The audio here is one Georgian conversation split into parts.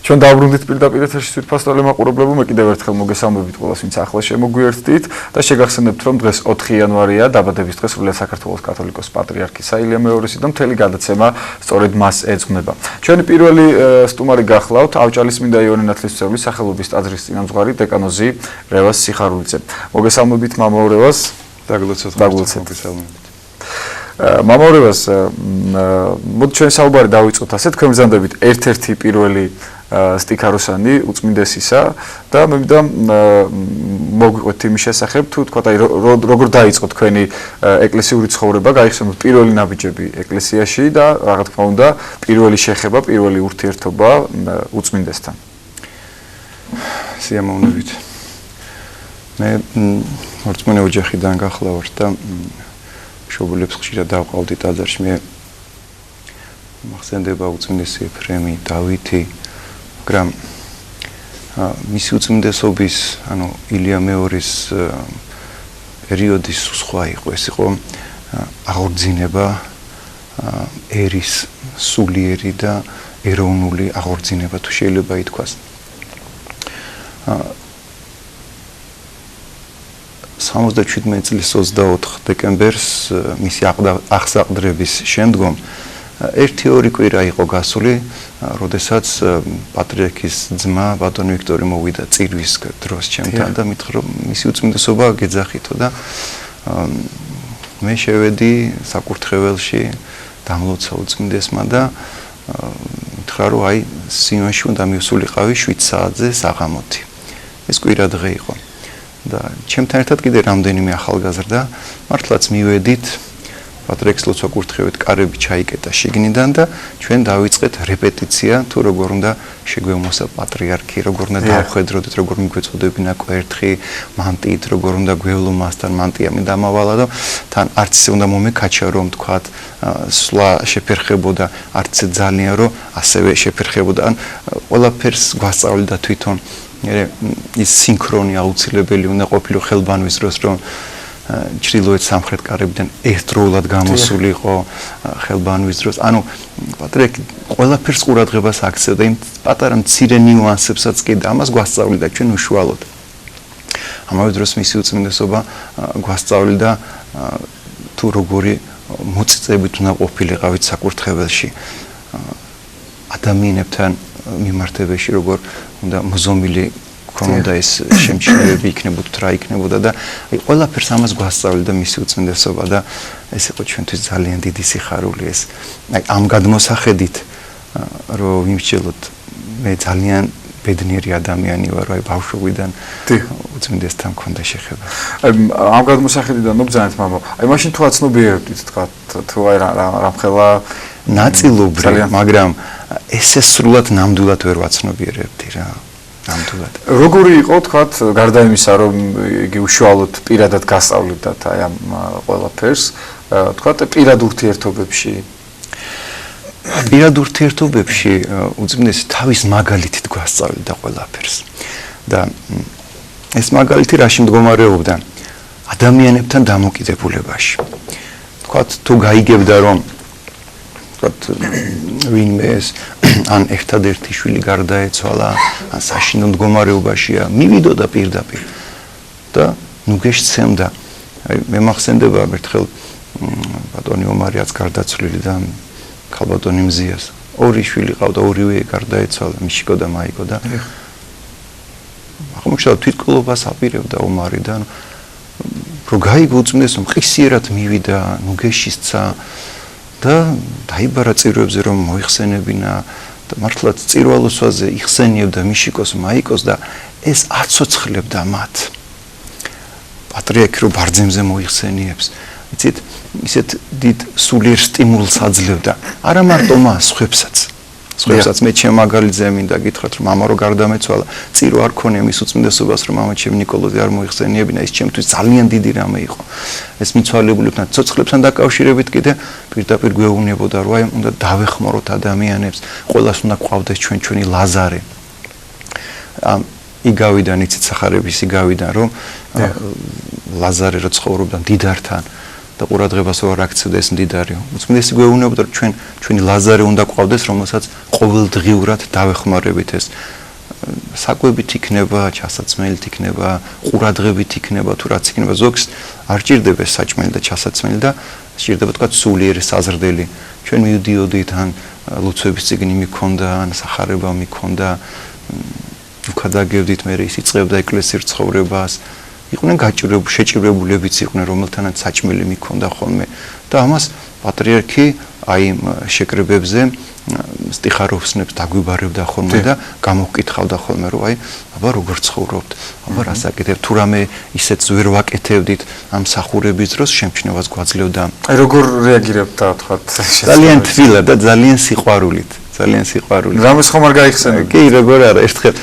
ჩვენ დავბრუნდით პირდაპირ ეთერში თვითფასწავლე მაყურებლებო, მე კიდევ ერთხელ მოგესალმებით ყველას, ვინც ახლა შემოგვიერთდით და შეგახსენებთ, რომ დღეს 4 იანვარია, დაბადების დღე სრულიად საქართველოს კათოლიკოს პატრიარქი საილია მეორესის და მთელი გადაცემა სწორედ მას ეძღვნება. ჩვენი პირველი სტუმარი გახლავთ ავჭალის წმინდა იოანე ნათლისმცემლის სახელობის ტაძრის წინამძღვარი დეკანოზი რევაზ სიხარულიძე. მოგესალმებით მამაო რევაზ. დაგლოცეთ. მამაო რევაზ, მოდი ჩვენ საუბარი დავიწყოთ ასე, თქვენ ბრძანდებით ერთ-ერთი პირველი სტიქაროსანი უწმინდესისა და მე მინდა მოგვიყვეთ იმის შესახებ, თუ თქვა აი როგორ დაიწყო თქვენი ეკლესიური ცხოვრება, გაიხსენოთ პირველი ნაბიჯები ეკლესიაში და რა თქმა უნდა პირველი შეხება, პირველი ურთიერთობა უწმინდესთან. სიამოვნებით. მე მორწმუნე ოჯახიდან გახლავართ და მშობლებს ხშირად დავყავდი ტაძარში. მე მახსენდება უწმინდესი ეფრემი, დავითი, მაგრამ მისი უწმინდესობის, ანუ ილია მეორის პერიოდის სხვა იყო, ეს იყო აღორძინება, ერის სულიერი და ეროვნული აღორძინება, თუ შეიძლება ითქვას. 77 წლის 24 დეკემბერს მისი აღსაყდრების შემდგომ 1-2 კვირა იყო გასული, როდესაც პატრიარქის ძმა ბატონი ვიქტორი მოვიდა წირვის დროს ჩემთან და მითხრა რომ მისი უწმინდესობა გეძახითო და მე შევედი საკურთხეველში, დამლოცა უწმინდესმა და მითხრა რომ აი სიონში უნდა მივსულიყავი 7 საათზე საღამოთი. ეს კვირა დღე იყო. და ჩემთან ერთად კიდე რამდენიმე ახალგაზრდა მართლაც მივედით პატრიარქის ლოცვა კურთხევით, კარები ჩაიკეტა შიგნიდან და ჩვენ დავიწყეთ რეპეტიცია, თუ როგორ უნდა შეგვემოსა პატრიარქი, როგორ უნდა დავხედროდეთ, როგორ მიგვეწოდებინა კვერთხი, მანტიით, როგორ უნდა გვევლო მასთან მანტია მე დამავალა და თან არც ისე უნდა მომეკაჩა რომ თქვათ სვლა შეფერხებოდა, არც ისე ძალიან რომ ასევე შეფერხებოდა, ან ყველაფერს გვასწავლიდა თვითონ ის სინქრონი აუცილებელი უნდა ყოფილიყო ხელბანვის დროს, რომ ჩრდილოეთ სამხრეთ კარებიდან ერთდროულად გამოსულიყო ხელბანვის დროს. ანუ პატრიარქი ყველაფერს ყურადღებას აქცევდა, იმ პატარა მცირე ნიუანსებსაც კი და ამას გვასწავლიდა ჩვენ უშუალოდ. ამავე დროს მისი უწმინდესობა გვასწავლიდა თუ როგორი მოწიწებით უნდა ყოფილიყავით საკურთხეველში. ადამიანებთან მიმართებაში როგორ უნდა მოზომილი ქონოდა ეს შემჩნევები იქნებოდა რა იქნებოდა და აი ყველაფერს ამას გვასწავლიდა მისი უწმინდესობა და ეს იყო ჩვენთვის ძალიან დიდი სიხარული ეს აი ამ გადმოსახედით რომ ვიმსჯელოთ მე ძალიან ბედნიერი ადამიანი ვარ აი ბავშვობიდან უწმინდესთან მქონდა შეხება. აი ამ გადმოსახედიდან მოგზავნეთ მამა. აი მაშინ თუ აცნობიერებდით თქვა თუ აი რამხელა ნაწილობრივ, მაგრამ ესე სრულად ნამდვილად ვერ ვაცნობიერებდი რა. ნამდვილად. როგორი იყო თქვათ გარდა იმისა რომ იგი უშუალოდ პირადად გასწავლიდათ აი ამ ყველაფერს, თქვათ პირად ურთიერთობებში? პირად ურთიერთობებში უწმინდესი თავის მაგალითით გვასწავლიდა ყველაფერს. და ეს მაგალითი რაში მდგომარეობდა? ადამიანებთან დამოკიდებულებაში. თქვათ თუ გაიგებდა რომ თქვათ ვინმე ეს ან ერთადერთი შვილი გარდაეცვალა, ან საშინო მდგომარეობაშია, მივიდოდა პირდაპირ და ნუ გეშცემდა. აი მე მახსენდება ერთხელ ბატონი ომარიაც გარდაცვლილი და ქალბატონი მზიას. 2 შვილი ყავდა, ორივე გარდაეცვალა, მიშიკო და მაიკო და აღმოჩნდა თვითკვლობას აპირებდა ომარი და რომ გაიგო უწმინდესო მყისიერად მივიდა, ნუ გეშისცა და დაიბარა წირვებზე რომ მოიხსენებინა და მართლაც წირვალოსვაზე იხსენიებდა მიშიკოს მაიკოს და ეს აცოცხლებდა მათ. პატრიარქი რომ ბარძიმზე მოიხსენიებს, იცით, ისეთ დიდ სულიერ სტიმულს აძლევდა. არა მარტო მას, ხვებსაც. ხვებსაც მე ჩემ მაგალითზე მინდა გითხრათ რომ მამა რო გარდამეცვალა, წირო არ ქონია მის უწმინდესობას რომ მამა ჩემ ნიკოლოზი არ მოიხსენიებინა, ის ჩემთვის ძალიან დიდი რამე იყო. ეს მიცვალებულებთან, ცოცხლებთან დაკავშირებით კიდე პირდაპირ გვეუბნებოდა რომ აი უნდა დავეხმაროთ ადამიანებს, ყველას უნდა გვყავდეს ჩვენი ლაზარე. იგავიდან იცით სახარების იგავიდან რომ ლაზარე რო ცხოვრობდა მდიდართან და ყურადღებას ვარ აქცევდა ეს მდიდარიო. უწმინდესი გვეუბნება რომ ჩვენი ლაზარე უნდა ყავდეს, რომელსაც ყოველდღიურად დავეხმარებით ეს საკვებით იქნება, ჩასაცმელით იქნება, ყურადღებით იქნება, თუ რაც იქნება, ზოგს არ ჭირდება საჭმელი და ჩასაცმელი და ჭირდება თქვა სულიერი საზრდელი. ჩვენ მივდიოდით ან ლოცვების წიგნი მიქონდა, ან სახარება მიქონდა, უკადაგებდით, მე ის იწყებდა ეკლესიურ ცხოვრებას. იყვნენ შეჭირებულებიც იყვნენ, რომელთანაც საჭმელი მიქონდა ხოლმე და ამას პატრიარქი აი შეკრებებზე სტიხაროვსნებს დაგვიბარებდა ხოლმე და გამოგკითხავდა ხოლმე რომ აი აბა როგორ ცხოვრობთ, აბა რას აკეთებთ, თუ რამე ისეც ვერ ვაკეთებდით ამ სახურების დროს შემჩნევას გვაძლევდა. აი როგორ რეაგირებდა თქვათ ძალიან თბილად და ძალიან სიყვარულით. ძალიან სიყვარულით. რამეს ხომ არ გაიხსენებთ? კი, როგორ არა, ერთხელ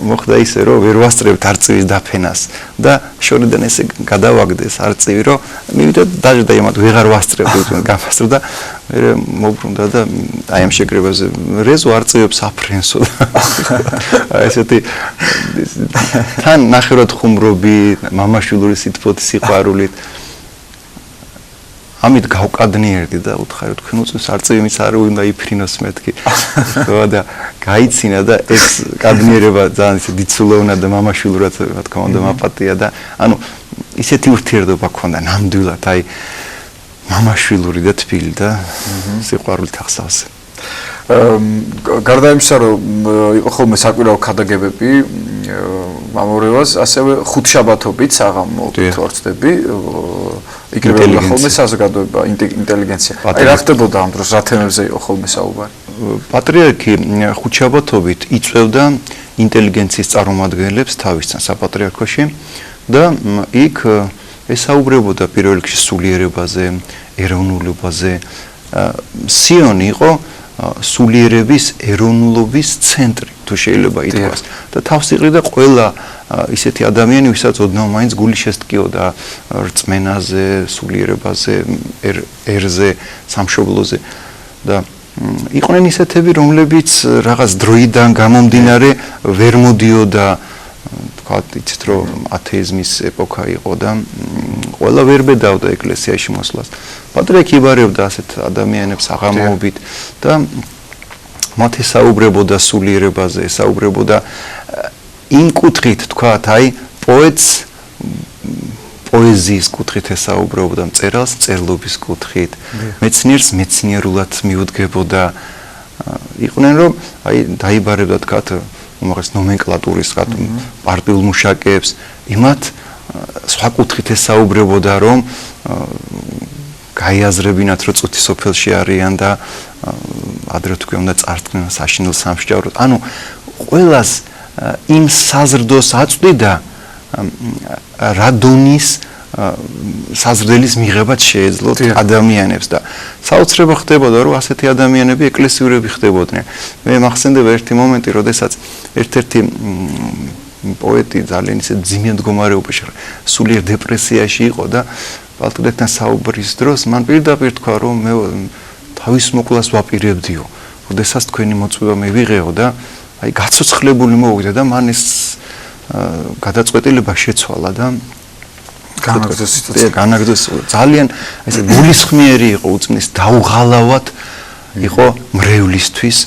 მოხდა ისე რომ ვერ ვასწრებთ არწივის დაფენას და შორიდან ესე გადავაგდეს არწივი რომ მივიდა დაჟდა იმათ ვეღარ ვასწრებთ უცბად გამასწრდა და მე მოვბრუნდა და აი ამ შეკრებაზე რეზო არწივებს აფრენსო და ესეთი თან ნახევრად ხუმრობი, მამაშვილური სითბოთ სიყვარულით ამით გავკადნიერდი და უთხარი თქვენ უწევს არწივის არ უნდა იფრინოს მეთქი. ხო და გაიცინა და ეს კადნიერება ძალიან ისე დიცულოვნა და მამაშვილურად რა თქმა უნდა მაპატია და ანუ ისეთი ურთიერთობა ქონდა ნამდვილად აი მამაშვილური და თბილი და სიყვარულით ახსავსე. გარდა იმისა, რომ იყო ხოლმე საკვირაო ქადაგებები მამორევას, ასევე ხუთშაბათობით საღამო თორცდები იკრიბებოდა ხოლმე საზოგადოება, ინტელიგენცია. აი რა ხდებოდა ამ დროს, რა თემებზე იყო ხოლმე საუბარი? პატრიარქი ხუთშაბათობით იწვევდა ინტელიგენციის წარმომადგენლებს თავისთან საპატრიარქოში და იქ ესაუბრებოდა პირველ რიგში სულიერებაზე, ეროვნულობაზე. სიონი იყო სულიერების ეროვნულობის ცენტრი, თუ შეიძლება ითქვას. და თავს იყრიდა ყველა ისეთი ადამიანი, ვისაც ოდნავ მაინც გული შესტკიოდა რწმენაზე, სულიერებაზე, ერზე, სამშობლოზე და იყვნენ ისეთები, რომლებიც რაღაც დროიდან გამომდინარე ვერ მოდიოდა, თქვათ, იცით რომ ათეიზმის ეპოქა იყო და ყველა ვერ ბედავდა ეკლესიაში მოსვლას. პატრიარქი იბარებდა ასეთ ადამიანებს აღამოობით და მათ ესაუბრებოდა სულიერებაზე, ესაუბრებოდა იმ კუთხით, თქვათ, აი პოეტს პოეზიის კუთხით ესაუბრებოდა, მწერალს მწერლობის კუთხით, მეცნიერს მეცნიერულად მიუდგებოდა. იყვნენ რომ აი დაიბარებდა, თქვათ, უმაღლეს ნომენკლატურის რა პარტიულ მუშაკებს, იმათ სხვა კუთხით ესაუბრებოდა რომ გაიაზრებინათ რომ წუთი სოფელში არიან და ადრე თქვენ უნდა წარდგნენ საშინელ სამსჯავროდ. ანუ ყველას იმ საზრდოს აწვდიდა რა დონის საზრდელის მიღებაც შეეძლოთ ადამიანებს და საოცრება ხდებოდა რომ ასეთი ადამიანები ეკლესიურები ხდებოდნენ. მე მახსენდება ერთი მომენტი, როდესაც ერთ-ერთი პოეტი ძალიან ისე ძიმე მდგომარეობაში, სულიერ დეპრესიაში იყო და პატრიარქთან საუბრის დროს მან პირდაპირ თქვა რომ მე თავის მოკვლას ვაპირებდიო. როდესაც თქვენი მოწვევა მე ვიღეო და აი გაცოცხლებული მოვიდა და მან ეს გადაწყვეტილება შეცვალა და განაგრძო ძალიან ესე გულისხმიერი იყო უწმის დაუღალავად იყო მრევლისთვის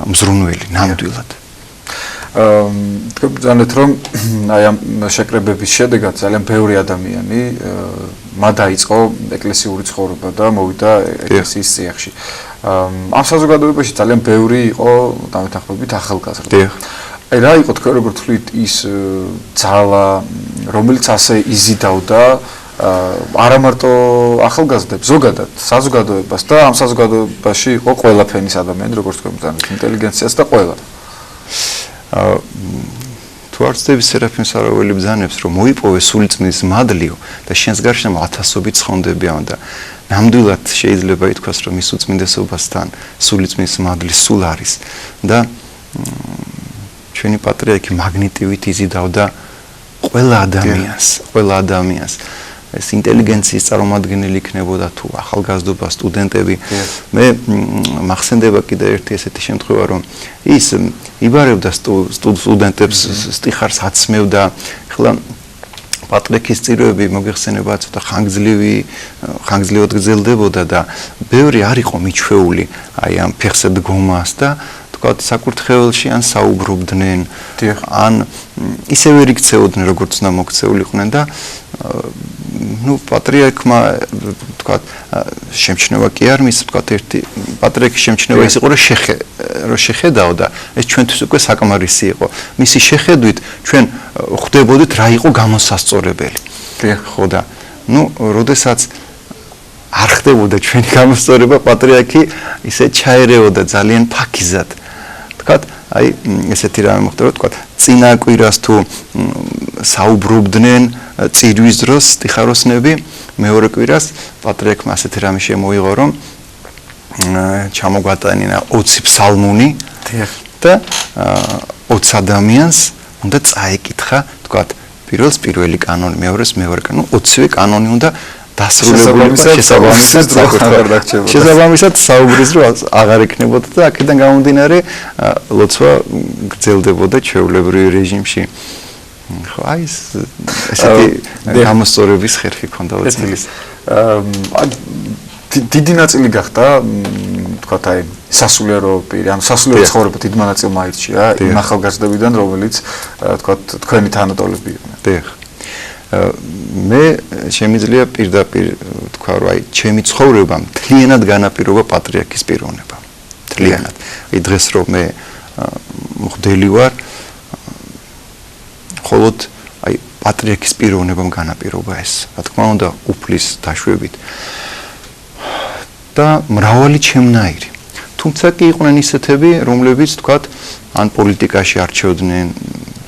მზრუნველი ნამდვილად. თქვენთ რომ აი ამ შეკრებების შედეგად ძალიან ბევრი ადამიანი დაიწყო ეკლესიური ცხოვრება და მოვიდა ეკლესიის წიაღში. ამ საზოგადოებაში ძალიან ბევრი იყო დამეთანხმებით ახალგაზრდა. აი რა იყო თქვენ როგორ თვლით ის ძალა, რომელიც ასე იზიდავდა არა მარტო ახალგაზრდებს, ზოგადად საზოგადოებას და ამ საზოგადოებაში იყო ყველა ფენის ადამიანი, როგორც თქვენ ბრძანეთ, ინტელიგენციას და ყველა. თუ არცდების სერაფიმ სარაველი ბრძანებს, რომ მოიპოვე სულიწმის მადლიო და შენს გარშემო ათასობით ცხონდებიან და ნამდვილად შეიძლება ითქვას, რომ ის უწმინდესობასთან სულიწმის მადლი სულ არის და ჩვენი პატრიარქი მაგნიტივით იზიდავდა ყველა ადამიანს. ეს ინტელიგენციის წარმომადგენელი იქნებოდა თუ ახალგაზრდობა, სტუდენტები. მე მახსენდება კიდე ერთი ესეთი შემთხვევა, რომ ის იბარებდა სტუდენტებს, სტიხარს აცმევდა. ახლა პატრიარქის წიროები მოგეხსენება ცოტა ხანგრძლივად გრძელდებოდა და ბევრი არ იყო მიჩვეული აი ამ ფეხზე დგომას და თქვათ საკურთხეველში ან საუბრობდნენ ან ისევე რიქცეოდნენ როგორც უნდა მოქცეულიყვნენ და პატრიარქმა თქვათ შემჩნევა კი არ მის თქვათ ერთი პატრიარქის შემჩნევა ის იყო რომ შეხედაო და ეს ჩვენთვის უკვე საკმარისი იყო მისი შეხედვით ჩვენ ხვდებოდით რა იყო გამოსასწორებელი ხო და როდესაც არ ხდებოდა ჩვენი გამოსწორება პატრიარქი ისე ჩაერეოდა ძალიან ფაქიზად თქვათ აი ესეთი რამე მოხდა რომ თქვათ წინა კვირას თუ საუბრობდნენ წირვის დროს სტიხაროსნები მეორე კვირას პატრიარქმა ასეთი რამე შემოიღო რომ ჩამოგვატანინა 20 ფსალმუნი და 20 ადამიანს უნდა წაეკითხა თქვათ პირველს პირველი კანონი მეორეს მეორე კანონი 20-ვე კანონი უნდა დასრულებული შესაბამისად საუბრის დრო აღარ ეკნებოდა და აქედან გამომდინარე ლოცვა გრძელდებოდა ჩვეულებრივ რეჟიმში ხო აი ესეთი გამოსწორების ხერხი ქონდა ოცნების დიდი ნაწილი გახდა თქვათ აი სასულიერო პირი ან სასულიერო ცხოვრება დიდ ნაწილმა აირჩია იმ ახალგაზრდებიდან რომელიც თქვათ თქვენი თანატოლები იყვნენ დიახ მე შემიძლია პირდაპირ თქვა რომ აი ჩემი ცხოვრება მთლიანად განაპირობა პატრიარქის პიროვნება მთლიანად აი დღეს რომ მე მღვდელი ვარ ხოლოდ აი პატრიარქის პიროვნებამ განაპირობა ეს რა თქმა უნდა უფლის დაშვებით და მრავალი ჩემნაირი თუმცა კი იყვნენ ისეთები რომლებიც თქვათ ან პოლიტიკაში არჩევდნენ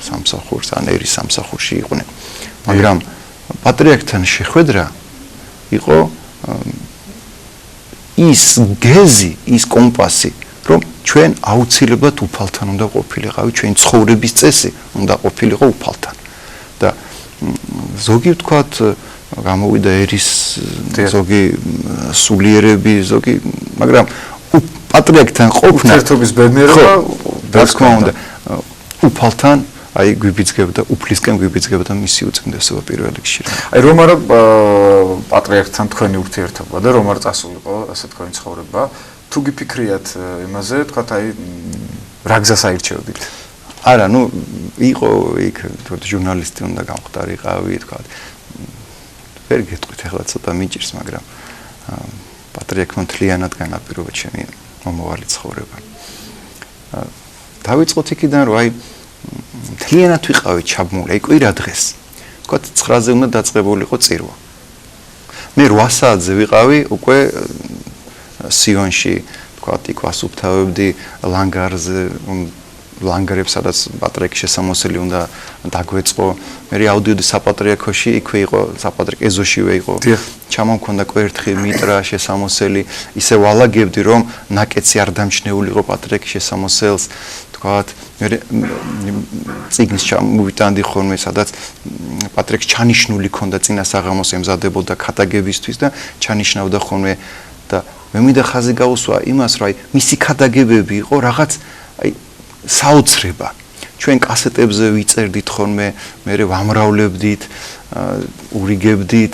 სამსახურს ან ერის სამსახურში იყვნენ მაგრამ პატრიარქთან შეხვედრა იყო ის გეზი, ის კომპასი, რომ ჩვენ აუცილებლად უფალთან უნდა ყოფილიყავით, ჩვენ ცხოვრების წესი უნდა ყოფილიყო უფალთან. და ზოგი ვთქვათ, გამოვიდა ერის ზოგი სულიერები, ზოგი, მაგრამ პატრიარქთან ყოფნა ერთობის ბედნიერება, რა თქმა უნდა, უფალთან აი გვიბიძგებდა უფლისკენ გვიბიძგებდა მისი უწმიდესობა პირველ რიგში. აი რომ არა პატრიარქთან თქვენი ურთიერთობა და რომ არ წასულიყო ასე თქვენი ცხოვრება, თუ გიფიქრიათ იმაზე, თქვათ აი რა გზას აირჩევდით? არა, იყო იქ თქო ჟურნალისტი უნდა გამختارიყავი, თქვათ. ვერ გეტყვით ახლა ცოტა მიჭირს, მაგრამ პატრიარქმა მთლიანად განაპირობა ჩემი მომავალი ცხოვრება. დავიწყოთ იქიდან, რომ აი მთლიანად ვიყავით ჩაბმული, აი კვირა დღეს. თქვათ 9-ზე უნდა დაწყებულიყო წირვა. მე 8 საათზე ვიყავი უკვე სიონში, თქვათ იქ ვასუფთავებდი ლანგარზე, ლანგარებს, სადაც პატრიარქის შესამოსელი უნდა დაგვეწყო. მე ავდიოდი საპატრიარქოში, იქვე იყო საპატრიარქო ეზოშივე იყო. ჩამომქონდა კვერთხი, მიტრა, შესამოსელი, ისე ვალაგებდი რომ ნაკეცი არ დამჩნეულიყო პატრიარქის შესამოსელს. თქვათ, მე წიგნს ჩამოვიტანდი ხოლმე, სადაც პატრიარქს ჩანიშნული ქონდა წინა საღამოს ემზადებოდა ქადაგებისთვის და ჩანიშნავდა ხოლმე და მე მინდა ხაზი გაუსვა იმას, რომ აი მისი ქადაგებები იყო რაღაც აი საოცრება. ჩვენ კასეტებზე ვიწერდით ხოლმე, მე ვამრავლებდით, ურიგებდით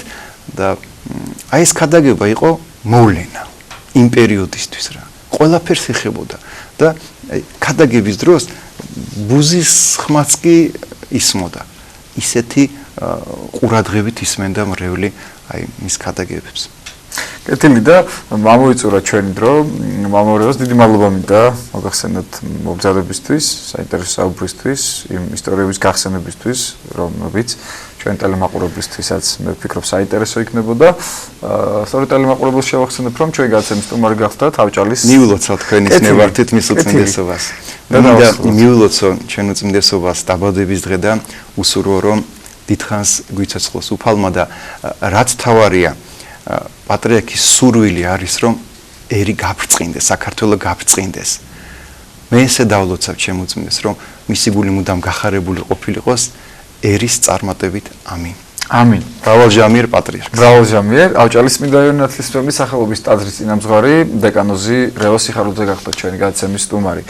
და აი ეს ქადაგება იყო მოვლენა იმ პერიოდისთვის რა. ყველაფერს ეხებოდა და ქადაგების დროს ბუზის ხმაც კი ისმოდა. ისეთი ყურადღებით ისმენდა მრევლი აი მის ქადაგებებს. კეთილი და მომოიწურა ჩვენი დრო, მომაურებას დიდი მადლობა მინდა მოგახსენოთ მობრძადებისთვის, საინტერესო საუბრისთვის, იმ ისტორიების გახსენებისთვის, რომლებიც ჩვენ ტელემაყურებლისთვისაც მე ვფიქრობ საინტერესო იქნებოდა. სწორედ ტელემაყურებელს შევახსენებ, რომ ჩვენი გადაცემის სტუმარი გახდა თავჭალის მივილოცავ თქვენის ნებართით მის უწმინდესობას. და მივილოცო ჩვენ უწმინდესობას დაბადების დღე და უსურვო რომ დიდხანს გვიცოცხლოს უფალმა და რაც თავარია პატრიარქის სურვილი არის რომ ერი გაბრწყინდეს, საქართველო გაბრწყინდეს. მე ესე დავლოცავ ჩემ უწმინდეს რომ მისი გული მუდამ გახარებული ყოფილიყოს ერის წარმატებით. ამინ. ამინ. მრავალჟამიერ პატრიარქს. მრავალჟამიერ ავჭალის წმინდა იონე ნათლისმცემლის სახელობის ტაძრის წინამძღვარი დეკანოზი რევაზ სიხარუძე გახდა ჩვენი გადაცემის სტუმარი.